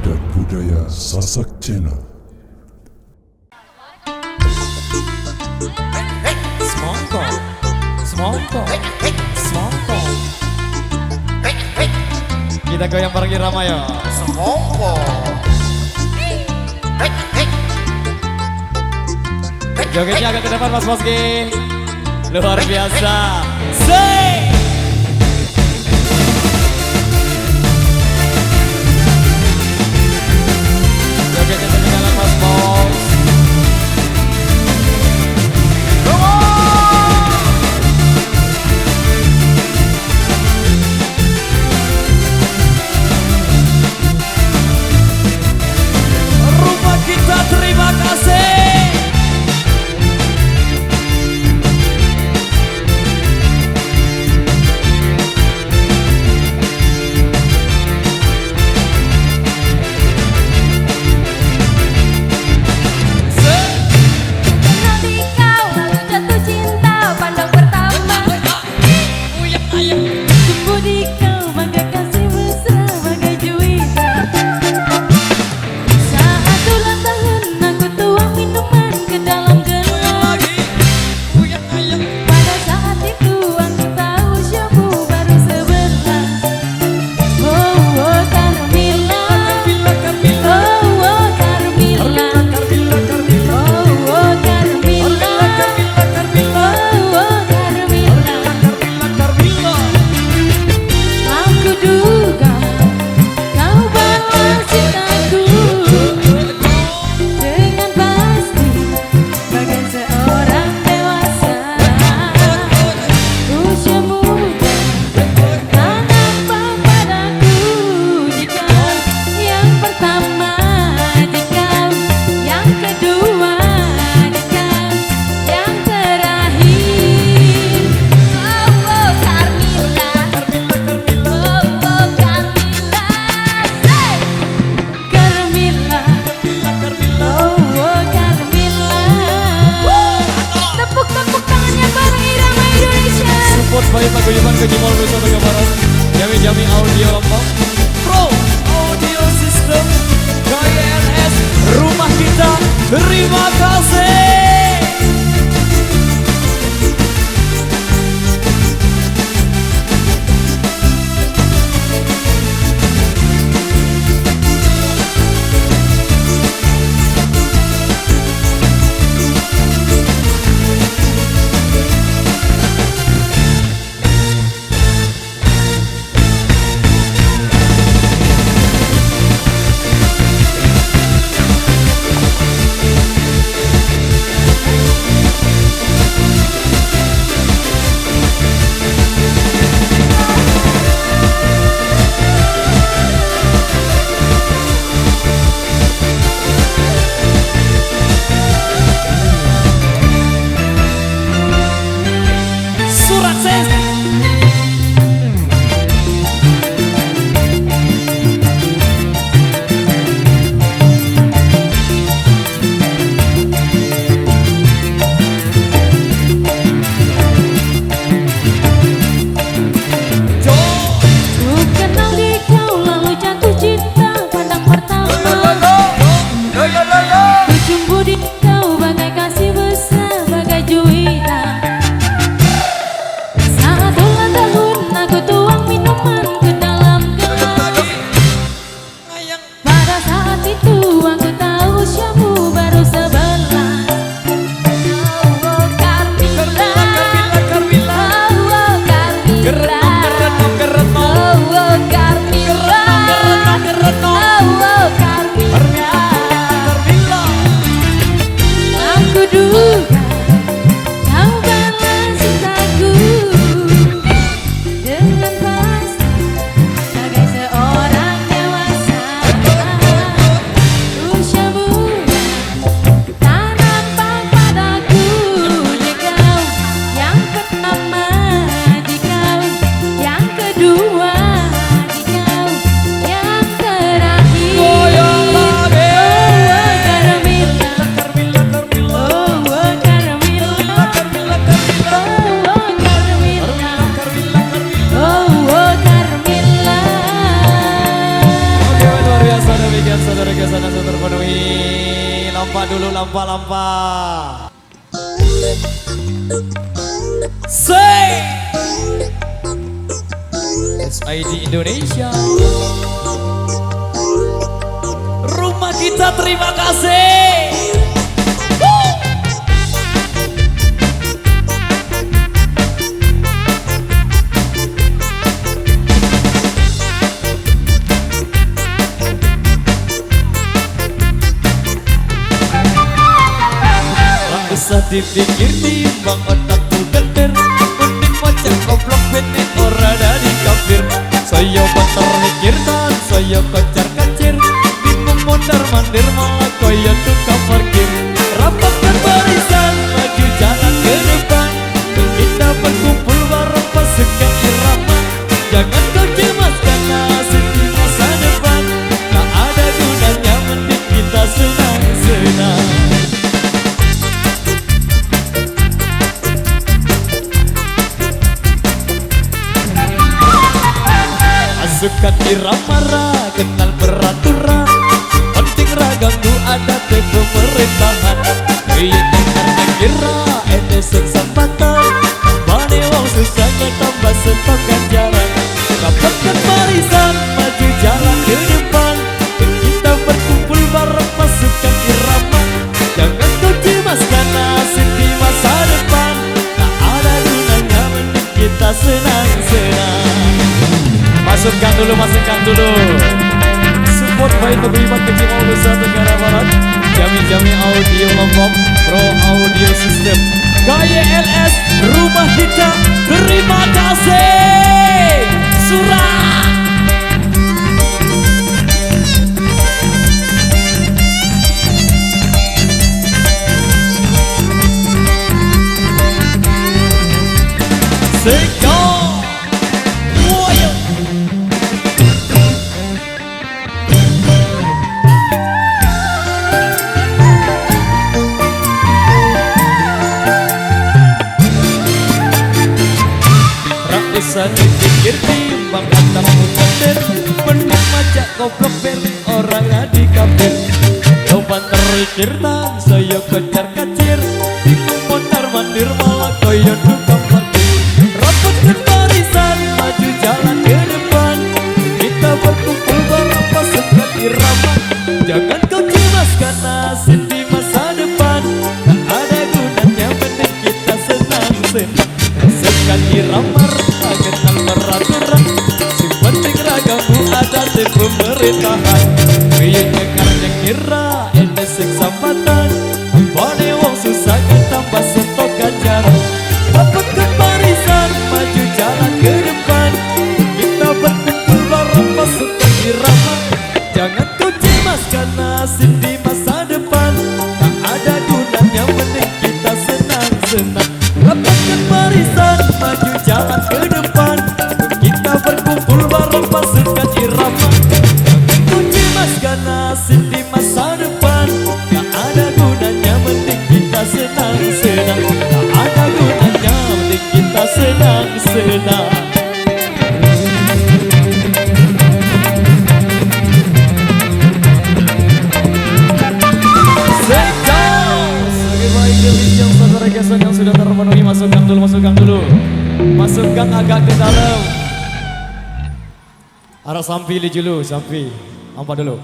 dan budaya Sasak Channel. Semongko, semongko, semongko. Kita goyang bareng Irama ya. Semongko. Jogetnya agak ke depan Mas Boski. Luar biasa. Say! Jogetnya ketinggalan Mas Bos. Rumah kita terima kasih. biasa dari kesana sudah terpenuhi. Lampa dulu, lampa. Say SID Indonesia. Rumah kita, terima kasih. Usah dipikir timbang otakku geter, mending macam goblok bener ora dari kafir. Saya bantar mikir dan saya kacar-kacir, bingung mondar mandir malah kaya tukang parkir. Rapatkan barisan maju jalan ke depan, kita berkumpul bareng pasukan irama. Jangan kau cemaskan nasib di masa depan, tak ada gunanya mending kita senang-senang. Pasukan irama kenal peraturan, penting raganggu ada di pemerintahan. Ini karena kira ini sesambatan, bane wong susahnya tambah setok ganjaran. Dapatkan barisan maju jalan ke depan, kita berkumpul bareng pasukan irama. Jangan kau cemaskan nasib di masa depan, tak ada gunanya mending kita senang-senang. Masukkan dulu. Support baik terlibat kecil mau besar negara barat. Jami audio Lombok Pro Audio System KYLS rumah kita, terima kasih. Surah Seko Woyo. Usah dipikir timbang otakmu geter, mending macak goblok beli orang adi kafir. Coba terikir dan saya kacar-kacir, bingung mondar mandir malah kaya tukang parkir. Rapatkan barisan maju jalan ke depan, kita berkumpul bareng pasukan irama. Jangan kau cemaskan nasib di masa depan, tak ada gunanya mending kita senang-senang. Pasukan irama kenal peraturan, si penting ragamu ada di pemerintahan. Kayaknya karena kira ini sesambatan, bane wong susahnya tambah setok ganjaran. Dapatkan barisan maju jalan ke depan, kita berkumpul bareng pasukan irama. Jangan kau cemaskan nasib di masa depan, tak ada gunanya mending kita senang-senang. Dapatkan barisan maju jalan ke depan, kita berkumpul bareng pasukan irama. Jangan kau cemaskan nasib di masa depan, tak ada gunanya mending kita senang-senang. Tak ada gunanya mending kita senang-senang. Sebagai baik demikian saudara kesan yang sudah terpenuhi, masukkan dulu. Masukkan agak ke dalam. Arah sampi dulu, sampi. Ampak dulu.